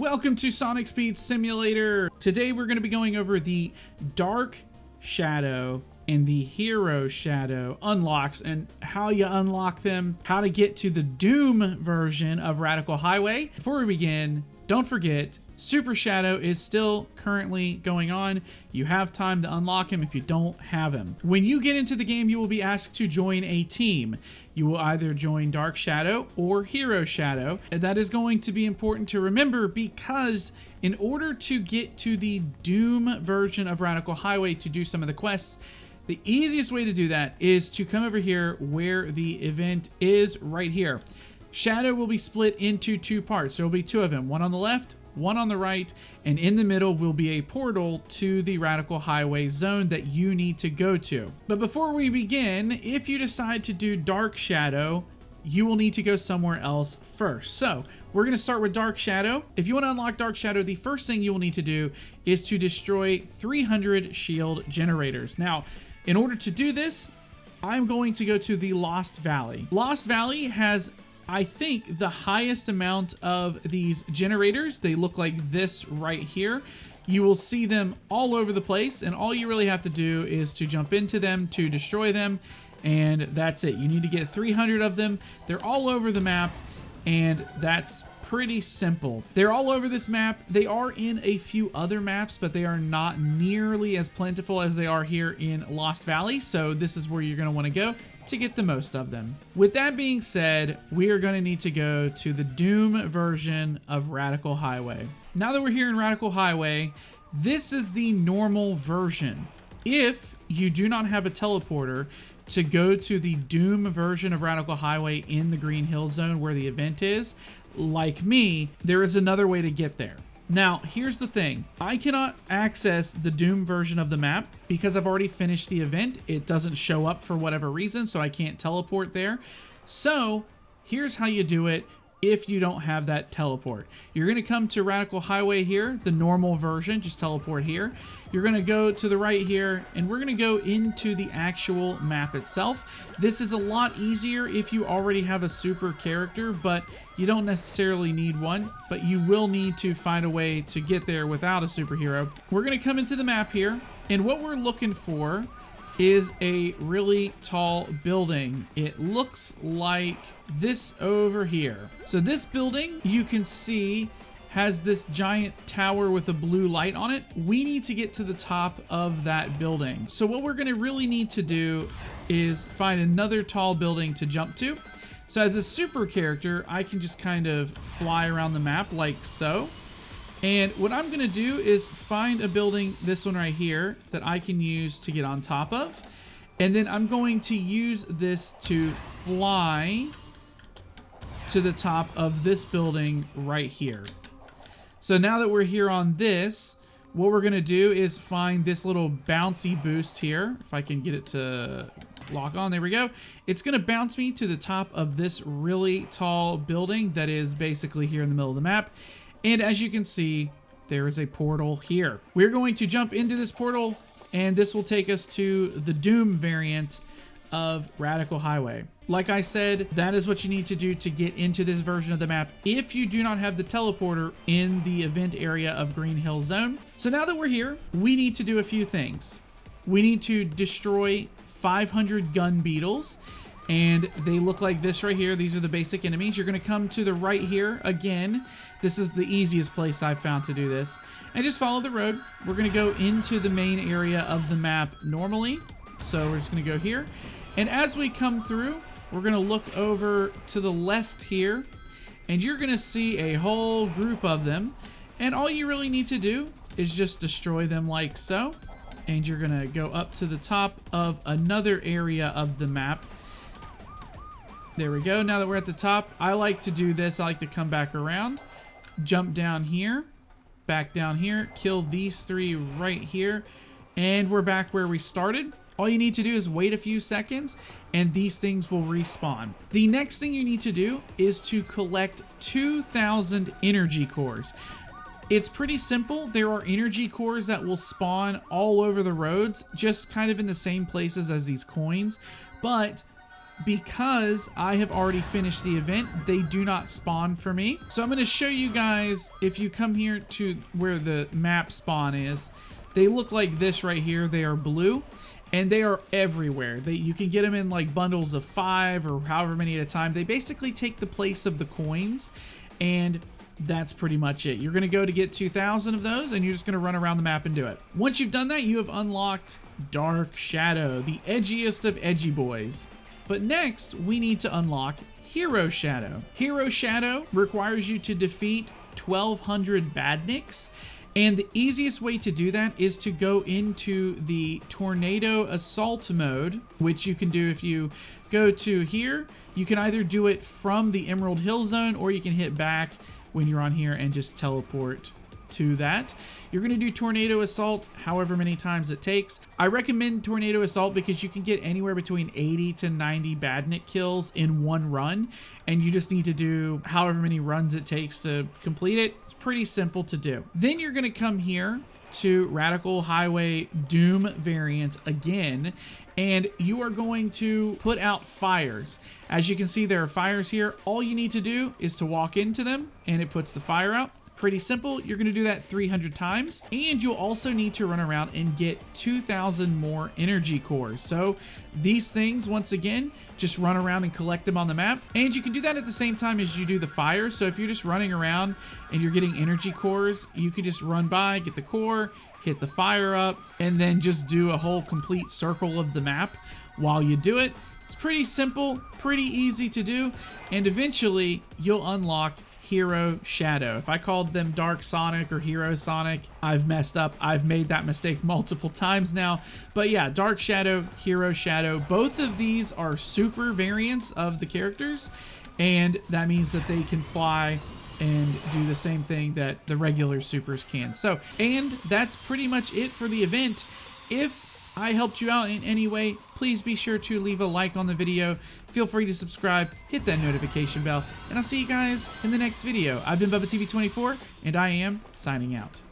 Welcome to Sonic Speed Simulator. Today we're going to be going over the Dark Shadow and the Hero Shadow unlocks and how you unlock them, how to get to the Doom version of Radical Highway. Before we begin, don't forget, Super Shadow is still currently going on. You have time to unlock him if you don't have him. When you get into the game, you will be asked to join a team. You will either join Dark Shadow or Hero Shadow. And that is going to be important to remember because in order to get to the Doom version of Radical Highway to do some of the quests, the easiest way to do that is to come over here where the event is right here. Shadow will be split into two parts. There will be two of them, one on the left, one on the right, and in the middle will be a portal to the Radical Highway zone that you need to go to. But before we begin, if you decide to do Dark Shadow, you will need to go somewhere else first. So we're going to start with Dark Shadow. If you want to unlock Dark Shadow, the first thing you will need to do is to destroy 300 shield generators. Now, in order to do this, I'm going to go to the Lost Valley. Lost Valley has, I think, the highest amount of these generators. They look like this right here. You will see them all over the place, and all you really have to do is to jump into them to destroy them, and that's it. You need to get 300 of them. They're all over the map, and that's pretty simple. They're all over this map. They are in a few other maps, but they are not nearly as plentiful as they are here in Lost Valley, so this is where you're going to want to go to get the most of them. With that being said, we are going to need to go to the Doom version of Radical Highway. Now that we're here in Radical Highway, this is the normal version. If you do not have a teleporter to go to the Doom version of Radical Highway in the Green Hill Zone where the event is, like me, there is another way to get there. Now, here's the thing. I cannot access the Doom version of the map because I've already finished the event. It doesn't show up for whatever reason, so I can't teleport there. So, here's how you do it if you don't have that teleport. You're going to come to Radical Highway here, the normal version, just teleport here. You're going to go to the right here, and we're going to go into the actual map itself. This is a lot easier if you already have a super character, but you don't necessarily need one, but you will need to find a way to get there without a superhero. We're going to come into the map here, and what we're looking for is a really tall building. It looks like this over here. So this building, you can see, has this giant tower with a blue light on it. We need to get to the top of that building. So what we're going to really need to do is find another tall building to jump to. So as a super character, I can just kind of fly around the map like so. And what I'm going to do is find a building, this one right here, that I can use to get on top of. And then I'm going to use this to fly to the top of this building right here. So now that we're here on this, what we're going to do is find this little bouncy boost here. If I can get it to lock on, there we go. It's going to bounce me to the top of this really tall building that is basically here in the middle of the map. And as you can see, there is a portal here. We're going to jump into this portal, and this will take us to the Doom variant of Radical Highway. Like I said, that is what you need to do to get into this version of the map if you do not have the teleporter in the event area of Green Hill Zone. So now that we're here, we need to do a few things. We need to destroy 500 gun beetles, and they look like this right here. These are the basic enemies. You're going to come to the right here again. This is the easiest place I've found to do this. And just follow the road. We're going to go into the main area of the map normally. So we're just going to go here. And as we come through, we're going to look over to the left here. And you're going to see a whole group of them. And all you really need to do is just destroy them like so. And you're going to go up to the top of another area of the map. There we go. Now that we're at the top, I like to do this. I like to come back around, jump down here, back down here, kill these three right here, and we're back where we started. All you need to do is wait a few seconds, and these things will respawn. The next thing you need to do is to collect 2,000 energy cores. It's pretty simple. There are energy cores that will spawn all over the roads, just kind of in the same places as these coins, but because I have already finished the event, they do not spawn for me. So I'm going to show you guys, if you come here to where the map spawn is, they look like this right here. They are blue and they are everywhere. You can get them in like bundles of 5 or however many at a time. They basically take the place of the coins, and that's pretty much it. You're going to go to get 2,000 of those, and you're just going to run around the map and do it. Once you've done that, you have unlocked Dark Shadow, the edgiest of edgy boys. But next, we need to unlock Hero Shadow. Hero Shadow requires you to defeat 1,200 badniks, and the easiest way to do that is to go into the Tornado Assault mode, which you can do if you go to here. You can either do it from the Emerald Hill Zone, or you can hit back when you're on here and just teleport to that. You're going to do Tornado Assault however many times it takes. I recommend Tornado Assault because you can get anywhere between 80 to 90 badnik kills in one run, and you just need to do however many runs it takes to complete it. It's pretty simple to do. Then you're going to come here to Radical Highway Doom variant again, and you are going to put out fires. As you can see, there are fires here. All you need to do is to walk into them and it puts the fire out. Pretty simple. You're going to do that 300 times, and you'll also need to run around and get 2,000 more energy cores. So these things, once again, just run around and collect them on the map, and you can do that at the same time as you do the fire. So if you're just running around and you're getting energy cores, you could just run by, get the core, hit the fire up, and then just do a whole complete circle of the map while you do it. It's pretty simple, pretty easy to do, and eventually you'll unlock Hero Shadow. If I called them Dark Sonic or Hero Sonic, I've messed up. I've made that mistake multiple times now. But yeah, Dark Shadow, Hero Shadow, both of these are super variants of the characters, and that means that they can fly and do the same thing that the regular supers can. So, and that's pretty much it for the event. If I helped you out in any way, please be sure to leave a like on the video. Feel free to subscribe, hit that notification bell, and I'll see you guys in the next video. I've been BubbaTV24, and I am signing out.